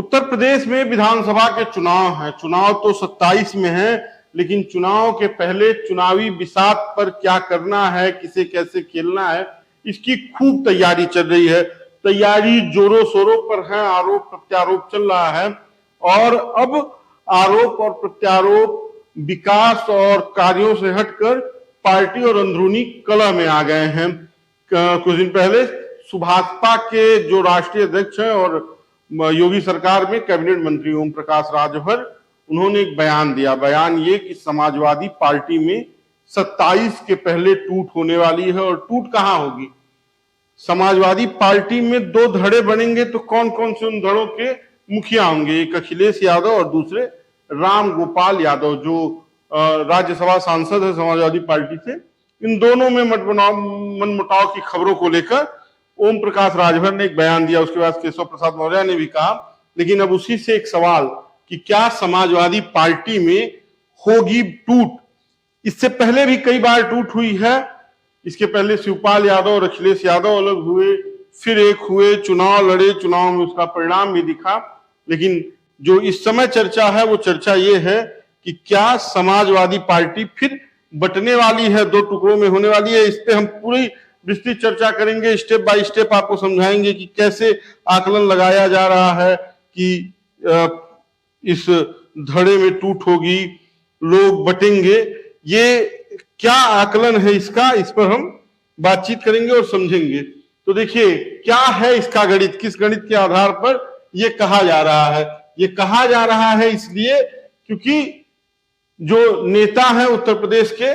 उत्तर प्रदेश में विधानसभा के चुनाव हैं। चुनाव तो 27 में है, लेकिन चुनाव के पहले चुनावी बिसात पर क्या करना है, किसे कैसे खेलना है, इसकी खूब तैयारी चल रही है। तैयारी जोरों शोरों पर है, आरोप प्रत्यारोप चल रहा है और अब आरोप और प्रत्यारोप विकास और कार्यों से हटकर पार्टी और अंदरूनी कलह में आ गए हैं। कुछ दिन पहले सुभाषपा के जो राष्ट्रीय अध्यक्ष हैं और योगी सरकार में कैबिनेट मंत्री ओम प्रकाश राजभर, उन्होंने एक बयान दिया। बयान ये कि समाजवादी पार्टी में 27 के पहले टूट होने वाली है। और टूट कहां होगी? समाजवादी पार्टी में दो धड़े बनेंगे तो कौन कौन से उन धड़ों के मुखिया होंगे? एक अखिलेश यादव और दूसरे राम गोपाल यादव, जो राज्यसभा सांसद है समाजवादी पार्टी से। इन दोनों में मनमुटाव की खबरों को लेकर ओम प्रकाश राजभर ने एक बयान दिया। उसके बाद केशव प्रसाद मौर्य ने भी कहा। लेकिन अब उसी से एक सवाल कि क्या समाजवादी पार्टी में होगी टूट? इससे पहले भी कई बार टूट हुई है। इसके पहले शिवपाल यादव और अखिलेश यादव अलग हुए, फिर एक हुए, चुनाव लड़े, चुनाव में उसका परिणाम भी दिखा। लेकिन जो इस समय चर्चा है वो चर्चा ये है कि क्या समाजवादी पार्टी फिर बंटने वाली है, दो टुकड़ों में होने वाली है। इस पे हम पूरी विस्तृत चर्चा करेंगे, स्टेप बाय स्टेप आपको समझाएंगे कि कैसे आकलन लगाया जा रहा है कि इस धड़े में टूट होगी, लोग बटेंगे। ये क्या आकलन है इसका, इस पर हम बातचीत करेंगे और समझेंगे। तो देखिए क्या है इसका गणित, किस गणित के आधार पर ये कहा जा रहा है। ये कहा जा रहा है इसलिए क्योंकि जो नेता हैं उत्तर प्रदेश के,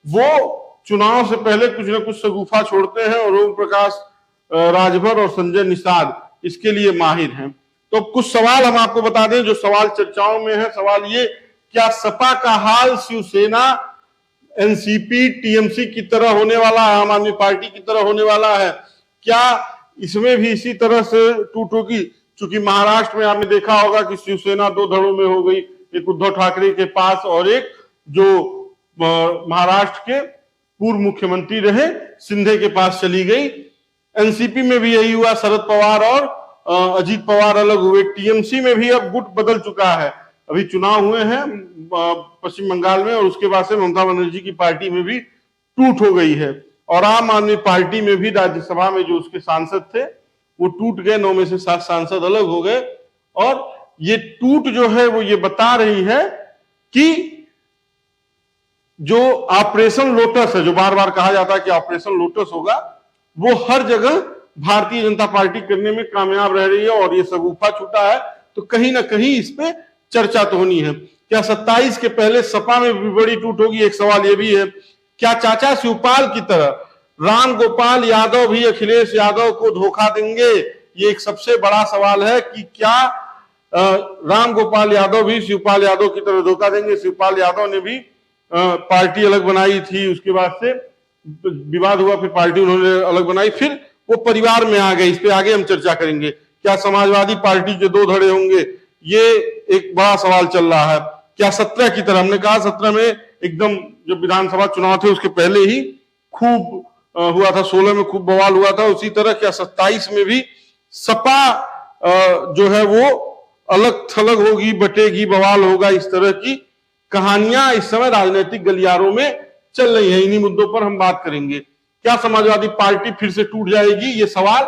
वो चुनाव से पहले कुछ न कुछ शगुफा छोड़ते हैं और ओम प्रकाश राजभर और संजय निषाद इसके लिए माहिर हैं। तो कुछ सवाल हम आपको बता दें जो सवाल चर्चाओं में है। सवाल ये, क्या सपा का हाल शिवसेना, एनसीपी, टीएमसी की तरह होने वाला है, आम आदमी पार्टी की तरह होने वाला है? क्या इसमें भी इसी तरह से टूट होगी? चूंकि महाराष्ट्र में आपने देखा होगा कि शिवसेना दो धड़ों में हो गई, एक उद्धव ठाकरे के पास और एक जो महाराष्ट्र के पूर्व मुख्यमंत्री रहे शिंदे के पास चली गई। एनसीपी में भी यही हुआ, शरद पवार और अजीत पवार अलग हुए। टीएमसी में भी अब गुट बदल चुका है। अभी चुनाव हुए हैं पश्चिम बंगाल में और उसके बाद से ममता बनर्जी की पार्टी में भी टूट हो गई है। और आम आदमी पार्टी में भी राज्यसभा में जो उसके सांसद थे वो टूट गए, 9 में से 7 सांसद अलग हो गए। और ये टूट जो है वो ये बता रही है कि जो ऑपरेशन लोटस है, जो बार बार कहा जाता है कि ऑपरेशन लोटस होगा, वो हर जगह भारतीय जनता पार्टी करने में कामयाब रह रही है। और ये शगुफा छूटा है तो कहीं ना कहीं इस पे चर्चा तो होनी है। क्या 27 के पहले सपा में भी बड़ी टूट होगी? एक सवाल ये भी है। क्या चाचा शिवपाल की तरह राम गोपाल यादव भी अखिलेश यादव को धोखा देंगे? ये एक सबसे बड़ा सवाल है कि क्या राम गोपाल यादव भी शिवपाल यादव की तरह धोखा देंगे? शिवपाल यादव ने भी पार्टी अलग बनाई थी, उसके बाद से विवाद हुआ, फिर पार्टी उन्होंने अलग बनाई, फिर वो परिवार में आ गए। इस पे आगे हम चर्चा करेंगे। क्या समाजवादी पार्टी के दो धड़े होंगे? ये एक बड़ा सवाल चल रहा है। क्या 17 की तरह, हमने कहा 17 में एकदम जब विधानसभा चुनाव थे उसके पहले ही खूब हुआ था, 16 में खूब बवाल हुआ था, उसी तरह क्या 27 में भी सपा जो है वो अलग थलग होगी, बटेगी, बवाल होगा? इस तरह की कहानियां इस समय राजनीतिक गलियारों में चल रही है। इन्हीं मुद्दों पर हम बात करेंगे। क्या समाजवादी पार्टी फिर से टूट जाएगी? ये सवाल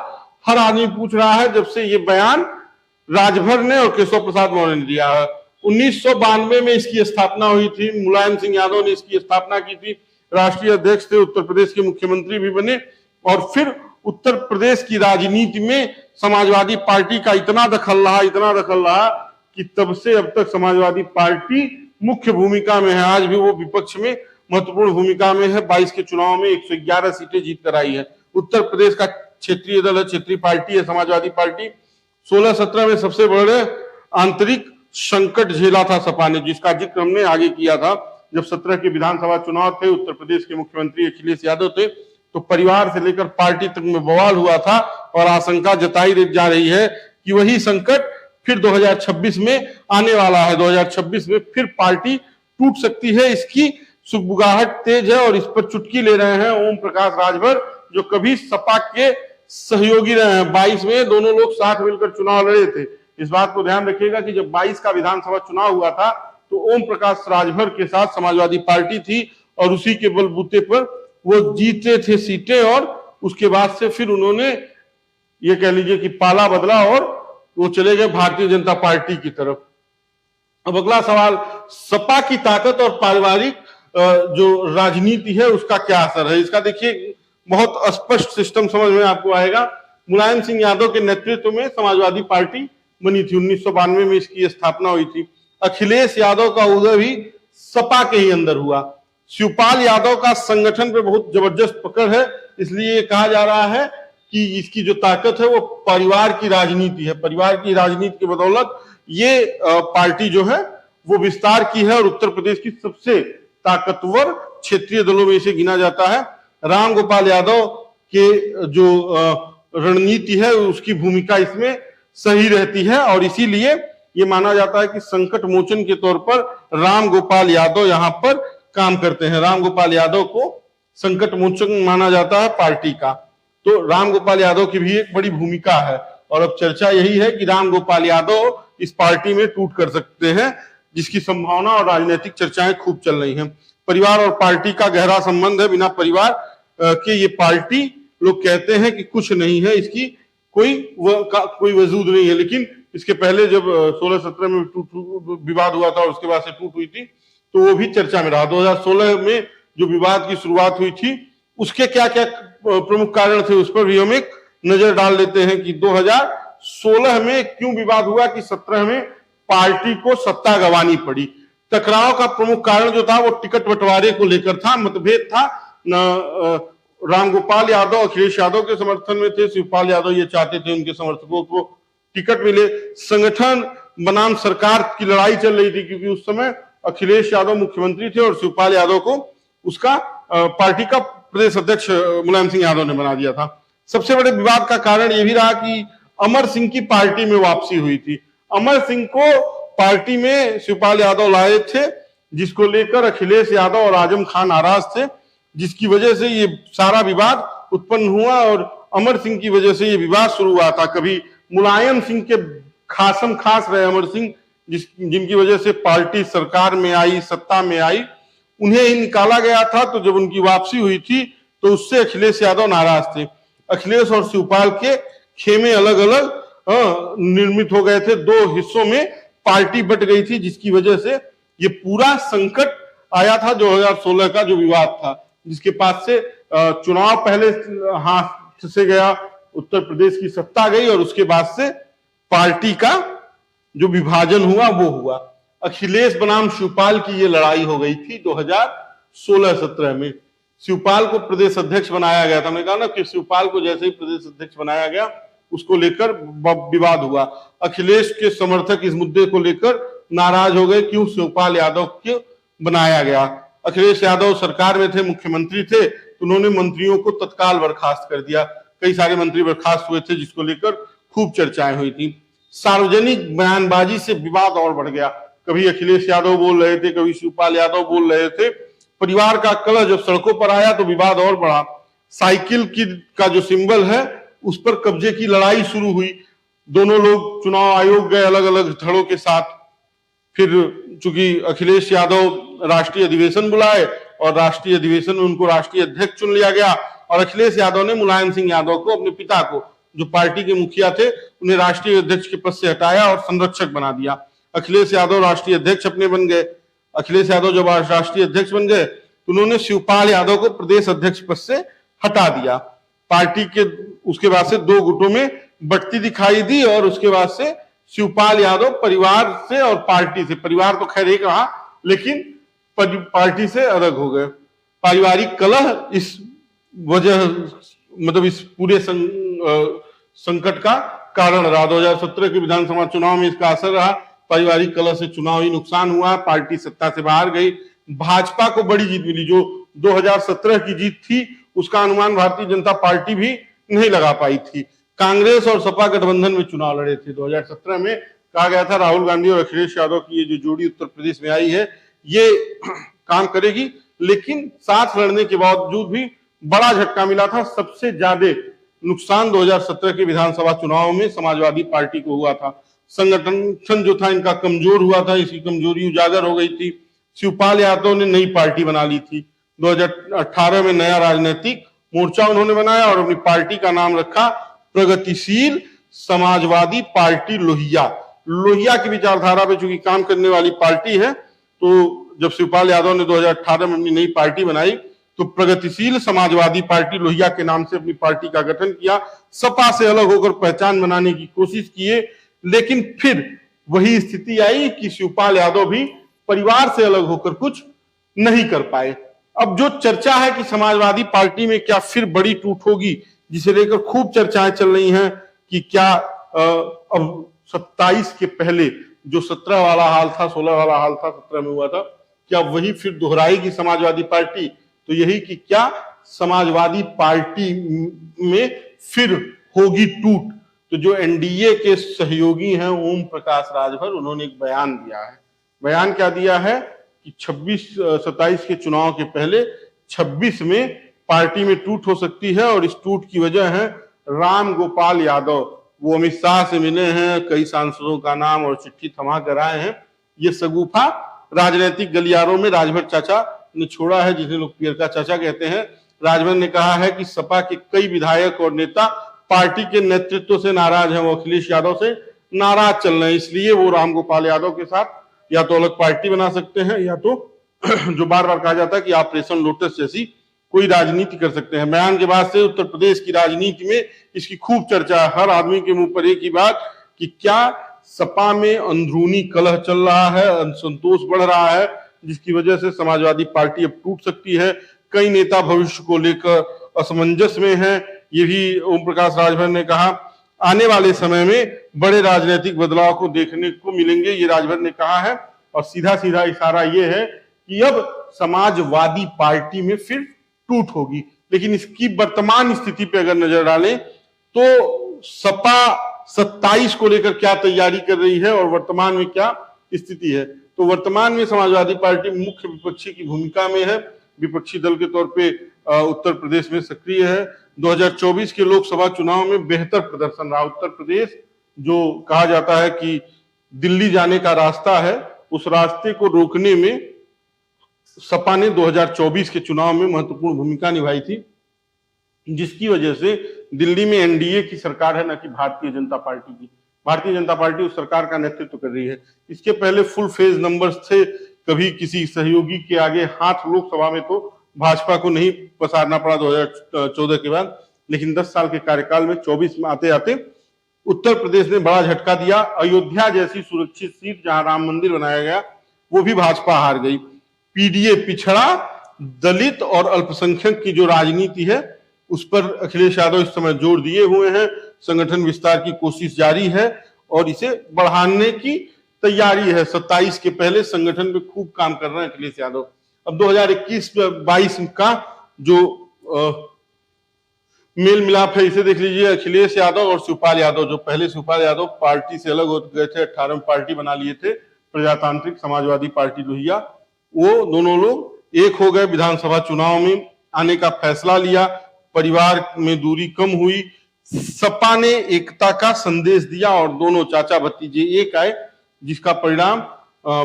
हर आदमी पूछ रहा है जब से ये बयान राजभर ने और केशव प्रसाद मौर्य ने दिया है। 1992 में इसकी स्थापना हुई थी, मुलायम सिंह यादव ने इसकी स्थापना की थी, राष्ट्रीय अध्यक्ष थे, उत्तर प्रदेश के मुख्यमंत्री भी बने। और फिर उत्तर प्रदेश की राजनीति में समाजवादी पार्टी का इतना दखल रहा कि तब से अब तक समाजवादी पार्टी मुख्य भूमिका में है। आज भी वो विपक्ष में महत्वपूर्ण भूमिका में है। 22 के चुनाव में 111 सीटें जीत कर आई है। उत्तर प्रदेश का क्षेत्रीय दल है, क्षेत्रीय पार्टी है समाजवादी पार्टी। 16-17 में सबसे बड़े आंतरिक संकट झेला था सपा ने, जिसका जिक्र हमने आगे किया था। जब 17 के विधानसभा चुनाव थे, उत्तर प्रदेश के मुख्यमंत्री अखिलेश यादव थे, तो परिवार से लेकर पार्टी तक में बवाल हुआ था। और आशंका जताई जा रही है कि वही संकट फिर 2026 में आने वाला है। 2026 में फिर पार्टी टूट सकती है, इसकी सुगबुगाहट तेज है। और इस पर चुटकी ले रहे हैं ओम प्रकाश राजभर, जो कभी सपा के सहयोगी रहे हैं। 22 में दोनों लोग साथ मिलकर चुनाव लड़े थे, इस बात को ध्यान रखिएगा कि जब 22 का विधानसभा चुनाव हुआ था तो ओम प्रकाश राजभर के साथ समाजवादी पार्टी थी और उसी के बलबूते पर वो जीते थे सीटें, और उसके बाद से फिर उन्होंने ये कह लीजिए कि पाला बदला और वो चले गए भारतीय जनता पार्टी की तरफ। अब अगला सवाल, सपा की ताकत और पारिवारिक जो राजनीति है उसका क्या असर है। इसका देखिए बहुत स्पष्ट सिस्टम समझ में आपको आएगा। मुलायम सिंह यादव के नेतृत्व में समाजवादी पार्टी बनी थी, 1992 में इसकी स्थापना हुई थी। अखिलेश यादव का उदय भी सपा के ही अंदर हुआ। शिवपाल यादव का संगठन पे बहुत जबरदस्त पकड़ है, इसलिए कहा जा रहा है कि इसकी जो ताकत है वो परिवार की राजनीति है। परिवार की राजनीति की बदौलत ये पार्टी जो है वो विस्तार की है और उत्तर प्रदेश की सबसे ताकतवर क्षेत्रीय दलों में इसे गिना जाता है। राम गोपाल यादव के जो रणनीति है उसकी भूमिका इसमें सही रहती है और इसीलिए ये माना जाता है कि संकट मोचन के तौर पर राम गोपाल यादव यहाँ पर काम करते हैं। राम गोपाल यादव को संकट मोचन माना जाता है पार्टी का, तो राम गोपाल यादव की भी एक बड़ी भूमिका है। और अब चर्चा यही है कि राम गोपाल यादव इस पार्टी में टूट कर सकते हैं, जिसकी संभावना और राजनीतिक चर्चाएं खूब चल रही हैं। परिवार और पार्टी का गहरा संबंध है। बिना परिवार के ये पार्टी लोग कहते हैं कि कुछ नहीं है, इसकी कोई वजूद नहीं है। लेकिन इसके पहले जब 16-17 में विवाद हुआ था और उसके बाद से टूट हुई थी तो वो भी चर्चा में रहा। 2016 में जो विवाद की शुरुआत हुई थी उसके क्या क्या प्रमुख कारण थे उस पर भी हम एक नजर डाल लेते हैं कि 2016 में क्यों विवाद हुआ कि 17 में पार्टी को सत्ता गंवानी पड़ी। टकराव का प्रमुख कारण जो था वो टिकट बंटवारे को लेकर था, मतभेद था। रामगोपाल यादव अखिलेश यादव के समर्थन में थे, शिवपाल यादव ये चाहते थे उनके समर्थकों को टिकट मिले। संगठन बनाम सरकार की लड़ाई चल रही थी क्योंकि उस समय अखिलेश यादव मुख्यमंत्री थे और शिवपाल यादव को उसका पार्टी का प्रदेश अध्यक्ष मुलायम सिंह यादव ने बना दिया था। सबसे बड़े विवाद का कारण यह भी रहा कि अमर सिंह की पार्टी में वापसी हुई थी। अमर सिंह को पार्टी में शिवपाल यादव लाए थे, जिसको लेकर अखिलेश यादव और आजम खान नाराज थे, जिसकी वजह से ये सारा विवाद उत्पन्न हुआ और अमर सिंह की वजह से ये विवाद शुरू हुआ था। कभी मुलायम सिंह के खासम खास रहे अमर सिंह, जिनकी वजह से पार्टी सरकार में आई, सत्ता में आई, उन्हें ही निकाला गया था। तो जब उनकी वापसी हुई थी तो उससे अखिलेश यादव नाराज थे। अखिलेश और शिवपाल के खेमे अलग अलग निर्मित हो गए थे, दो हिस्सों में पार्टी बट गई थी, जिसकी वजह से ये पूरा संकट आया था 2016 का जो विवाद था, जिसके पास से चुनाव पहले हाथ से गया, उत्तर प्रदेश की सत्ता गई और उसके बाद से पार्टी का जो विभाजन हुआ वो हुआ। अखिलेश बनाम शिवपाल की ये लड़ाई हो गई थी 2016-17 में। शिवपाल को प्रदेश अध्यक्ष बनाया गया था। हमने कहा ना कि शिवपाल को जैसे ही प्रदेश अध्यक्ष बनाया गया उसको लेकर विवाद हुआ। अखिलेश के समर्थक इस मुद्दे को लेकर नाराज हो गए, क्यों शिवपाल यादव को बनाया गया। अखिलेश यादव सरकार में थे, मुख्यमंत्री थे, तो उन्होंने मंत्रियों को तत्काल बर्खास्त कर दिया। कई सारे मंत्री बर्खास्त हुए थे, जिसको लेकर खूब चर्चाएं हुई थी। सार्वजनिक बयानबाजी से विवाद और बढ़ गया। कभी अखिलेश यादव बोल रहे थे, कभी शिवपाल यादव बोल रहे थे। परिवार का कलह जब सड़कों पर आया तो विवाद और बढ़ा। साइकिल का जो सिंबल है उस पर कब्जे की लड़ाई शुरू हुई। दोनों लोग चुनाव आयोग गए अलग अलग धड़ों के साथ। फिर चूंकि अखिलेश यादव राष्ट्रीय अधिवेशन बुलाए और राष्ट्रीय अधिवेशन में उनको राष्ट्रीय अध्यक्ष चुन लिया गया और अखिलेश यादव ने मुलायम सिंह यादव को, अपने पिता को, जो पार्टी के मुखिया थे, उन्हें राष्ट्रीय अध्यक्ष के पद से हटाया और संरक्षक बना दिया। अखिलेश यादव राष्ट्रीय अध्यक्ष अपने बन गए। अखिलेश यादव जब राष्ट्रीय अध्यक्ष बन गए तो उन्होंने शिवपाल यादव को प्रदेश अध्यक्ष पद से हटा दिया। पार्टी के उसके बाद से दो गुटों में बढ़ती दिखाई दी और उसके बाद से शिवपाल यादव परिवार से और पार्टी से, परिवार तो खैर एक रहा लेकिन पार्टी से अलग हो गए। पारिवारिक कलह इस वजह, मतलब इस पूरे संकट का कारण रहा। 2017 के विधानसभा चुनाव में इसका असर रहा। पारिवारिक कलह से चुनावी नुकसान हुआ, पार्टी सत्ता से बाहर गई। भाजपा को बड़ी जीत मिली। जो 2017 की जीत थी उसका अनुमान भारतीय जनता पार्टी भी नहीं लगा पाई थी। कांग्रेस और सपा गठबंधन में चुनाव लड़े थे। 2017 में कहा गया था राहुल गांधी और अखिलेश यादव की ये जो जोड़ी उत्तर प्रदेश में आई है ये काम करेगी, लेकिन साथ लड़ने के बावजूद भी बड़ा झटका मिला था। सबसे ज्यादा नुकसान 2017 के विधानसभा चुनाव में समाजवादी पार्टी को हुआ था। संगठन जो था इनका कमजोर हुआ था, इसकी कमजोरी उजागर हो गई थी। शिवपाल यादव ने नई पार्टी बना ली थी। 2018 में नया राजनीतिक मोर्चा उन्होंने बनाया और अपनी पार्टी का नाम रखा प्रगतिशील समाजवादी पार्टी लोहिया। लोहिया की विचारधारा पे चूंकि काम करने वाली पार्टी है, तो जब शिवपाल यादव ने 2018 में अपनी नई पार्टी बनाई तो प्रगतिशील समाजवादी पार्टी लोहिया के नाम से अपनी पार्टी का गठन किया। सपा से अलग होकर पहचान बनाने की कोशिश किए, लेकिन फिर वही स्थिति आई कि शिवपाल यादव भी परिवार से अलग होकर कुछ नहीं कर पाए। अब जो चर्चा है कि समाजवादी पार्टी में क्या फिर बड़ी टूट होगी, जिसे लेकर खूब चर्चाएं चल रही हैं कि क्या अब 27 के पहले जो 17 वाला हाल था, 16 वाला हाल था, 17 में हुआ था, क्या वही फिर दोहराएगी समाजवादी पार्टी? तो यही कि क्या समाजवादी पार्टी में फिर होगी टूट। तो जो एनडीए के सहयोगी हैं ओम प्रकाश राजभर, उन्होंने एक बयान दिया है। बयान क्या दिया है कि 27 के चुनाव के पहले 26 में पार्टी में टूट हो सकती है और इस टूट की वजह है राम गोपाल यादव। वो अमित शाह से मिले हैं, कई सांसदों का नाम और चिट्ठी थमा कर आए हैं। ये सगुफा राजनीतिक गलियारों में राजभर चाचा ने छोड़ा है, जिसे लोग पियरका चाचा कहते हैं। राजभर ने कहा है कि सपा के कई विधायक और नेता पार्टी के नेतृत्व से नाराज हैं, वो अखिलेश यादव से नाराज चल रहे हैं, इसलिए वो राम गोपाल यादव के साथ या तो अलग पार्टी बना सकते हैं या तो जो बार बार कहा जाता है कि ऑपरेशन लोटस जैसी कोई राजनीति कर सकते हैं। बयान के बाद से उत्तर प्रदेश की राजनीति में इसकी खूब चर्चा है। हर आदमी के मुंह पर एक ही बात कि क्या सपा में अंदरूनी कलह चल रहा है, असंतोष बढ़ रहा है, जिसकी वजह से समाजवादी पार्टी अब टूट सकती है। कई नेता भविष्य को लेकर असमंजस में हैं। ये भी ओम प्रकाश राजभर ने कहा आने वाले समय में बड़े राजनीतिक बदलाव को देखने को मिलेंगे, ये राजभर ने कहा है। और सीधा सीधा इशारा ये है कि अब समाजवादी पार्टी में फिर टूट होगी। लेकिन इसकी वर्तमान स्थिति पे अगर नजर डालें तो सपा 27 को लेकर क्या तैयारी कर रही है और वर्तमान में क्या स्थिति है। तो वर्तमान में समाजवादी पार्टी मुख्य विपक्षी की भूमिका में है, विपक्षी दल के तौर पे उत्तर प्रदेश में सक्रिय है। 2024 के लोकसभा चुनाव में बेहतर प्रदर्शन रहा। उत्तर प्रदेश जो कहा जाता है कि दिल्ली जाने का रास्ता है, उस रास्ते को रोकने में सपा ने 2024 के चुनाव में महत्वपूर्ण भूमिका निभाई थी, जिसकी वजह से दिल्ली में एनडीए की सरकार है, न कि भारतीय जनता पार्टी की। भारतीय जनता पार्टी उस सरकार का नेतृत्व कर रही है। इसके पहले फुल फेज नंबर्स थे, कभी किसी सहयोगी के आगे हाथ लोकसभा में तो भाजपा को नहीं पसारना पड़ा 2014 के बाद। लेकिन 10 साल के कार्यकाल में 24 में आते आते उत्तर प्रदेश ने बड़ा झटका दिया। अयोध्या जैसी सुरक्षित सीट जहां राम मंदिर बनाया गया, वो भी भाजपा हार गई। पीडीए पिछड़ा, दलित और अल्पसंख्यक की जो राजनीति है उस पर अखिलेश यादव इस समय जोर दिए हुए हैं। संगठन विस्तार की कोशिश जारी है और इसे बढ़ाने की तैयारी है। 27 के पहले संगठन पे खूब काम कर रहे हैं अखिलेश यादव। अब 2021-22 का जो मेल मिलाप है इसे देख लीजिए। अखिलेश यादव और शिवपाल यादव, जो पहले शिवपाल यादव पार्टी से अलग हो गए थे, 18 में पार्टी बना लिए थे प्रजातांत्रिक समाजवादी पार्टी लोहिया, वो दोनों लोग एक हो गए। विधानसभा चुनाव में आने का फैसला लिया, परिवार में दूरी कम हुई, सपा ने एकता का संदेश दिया और दोनों चाचा भतीजे एक आए, जिसका परिणाम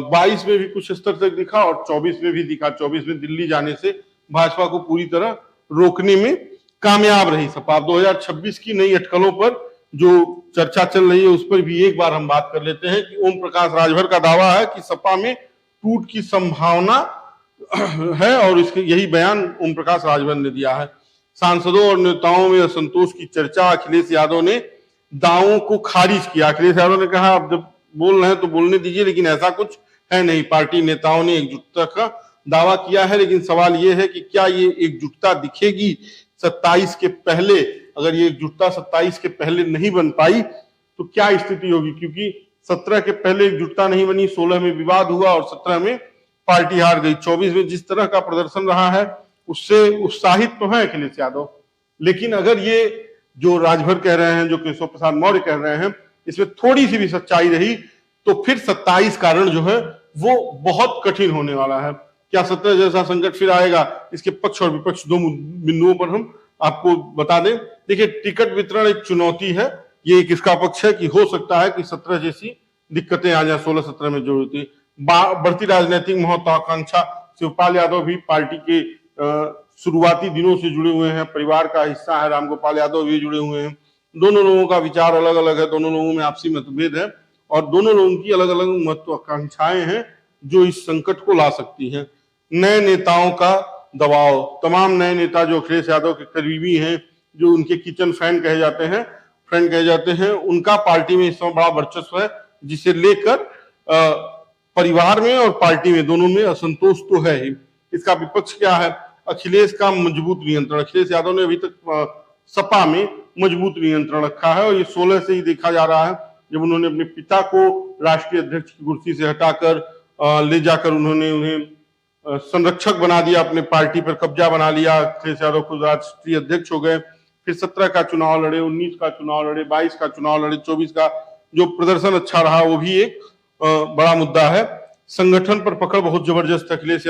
22 में भी कुछ स्तर तक दिखा और 24 में भी दिखा। 24 में दिल्ली जाने से भाजपा को पूरी तरह रोकने में कामयाब रही सपा। 2026 की नई अटकलों पर जो चर्चा चल रही है उस पर भी एक बार हम बात कर लेते हैं कि ओम प्रकाश राजभर का दावा है कि सपा में टूट की संभावना है और इसके यही बयान ओम प्रकाश राजभर ने दिया है। सांसदों और नेताओं में असंतोष की चर्चा, अखिलेश यादव ने दावों को खारिज किया। अखिलेश यादव ने कहा अब जब बोल रहे हैं तो बोलने दीजिए, लेकिन ऐसा कुछ है नहीं। पार्टी नेताओं ने एकजुटता का दावा किया है, लेकिन सवाल यह है कि क्या ये एकजुटता दिखेगी 27 के पहले। अगर ये एकजुटता 27 के पहले नहीं बन पाई तो क्या स्थिति होगी, क्योंकि 17 के पहले एकजुटता नहीं बनी, 16 में विवाद हुआ और 17 में पार्टी हार गई। 24 में जिस तरह का प्रदर्शन रहा है उससे उत्साहित तो है अखिलेश यादव, लेकिन अगर ये जो राजभर कह रहे हैं, जो केशव प्रसाद मौर्य कह रहे हैं, इसमें थोड़ी सी भी सच्चाई रही तो फिर 27 का रण जो है वो बहुत कठिन होने वाला है। क्या 17 जैसा संकट फिर आएगा? इसके पक्ष और विपक्ष दो बिंदुओं पर हम आपको बता दें। देखिए, टिकट वितरण एक चुनौती है ये एक इसका पक्ष है कि हो सकता है कि 17 जैसी दिक्कतें आ जाए 16-17 में जो होती। बढ़ती राजनीतिक महत्वाकांक्षा, शिवपाल यादव भी पार्टी के शुरुआती दिनों से जुड़े हुए हैं, परिवार का हिस्सा है, रामगोपाल यादव भी जुड़े हुए हैं। दोनों लोगों का विचार अलग अलग है, दोनों लोगों में आपसी मतभेद है और दोनों लोगों की अलग अलग महत्वाकांक्षाएं हैं जो इस संकट को ला सकती हैं। नए नेताओं का दबाव, तमाम नए नेता जो अखिलेश यादव के करीबी हैं, जो उनके किचन फ्रेंड कहे जाते हैं, उनका पार्टी में इस समय बड़ा वर्चस्व है, जिसे लेकर परिवार में और पार्टी में दोनों में असंतोष तो है ही। इसका विपक्ष क्या है? अखिलेश का मजबूत नियंत्रण। अखिलेश यादव ने अभी तक सपा में मजबूत नियंत्रण रखा है और ये 16 से ही देखा जा रहा है, जब उन्होंने अपने पिता को राष्ट्रीय अध्यक्ष की कुर्सी से हटाकर ले जाकर उन्होंने उन्हें संरक्षक बना दिया, अपने पार्टी पर कब्जा बना लिया। अखिलेश यादव खुद राष्ट्रीय अध्यक्ष हो गए। फिर 17 का चुनाव लड़े, 19 का चुनाव लड़े, 22 का चुनाव लड़े, 24 का जो प्रदर्शन अच्छा रहा वो भी एक बड़ा मुद्दा है। संगठन पर पकड़ बहुत जबरदस्त। अखिलेश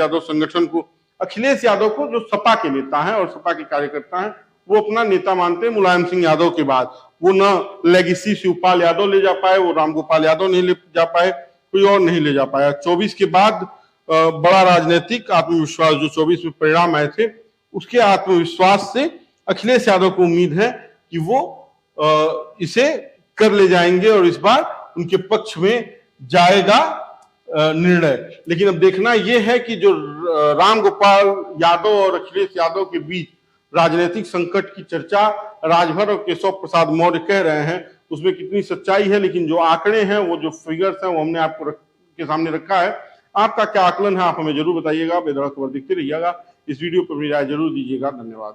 यादव को जो सपा के नेता हैं और सपा के कार्यकर्ता हैं वो अपना नेता मानते हैं मुलायम सिंह यादव के बाद। वो न लेगेसी शिवपाल यादव ले जा पाए, वो रामगोपाल यादव नहीं ले जा पाए, कोई और नहीं ले जा पाया। 24 के बाद बड़ा राजनीतिक आत्मविश्वास जो 24 में परिणाम आए थे, उसके आत्मविश्वास से अखिलेश यादव को उम्मीद है कि वो इसे कर ले जाएंगे और इस बार उनके पक्ष में जाएगा निर्णय। लेकिन अब देखना यह है कि जो रामगोपाल यादव और अखिलेश यादव के बीच राजनीतिक संकट की चर्चा राजभर और केशव प्रसाद मौर्य कह रहे हैं, उसमें कितनी सच्चाई है। लेकिन जो आंकड़े हैं, वो जो फिगर्स हैं, वो हमने आपको के सामने रखा है। आपका क्या आकलन है, आप हमें जरूर बताइएगा। बेधड़क खबर देखते रहिएगा। इस वीडियो पर अपनी राय जरूर दीजिएगा। धन्यवाद।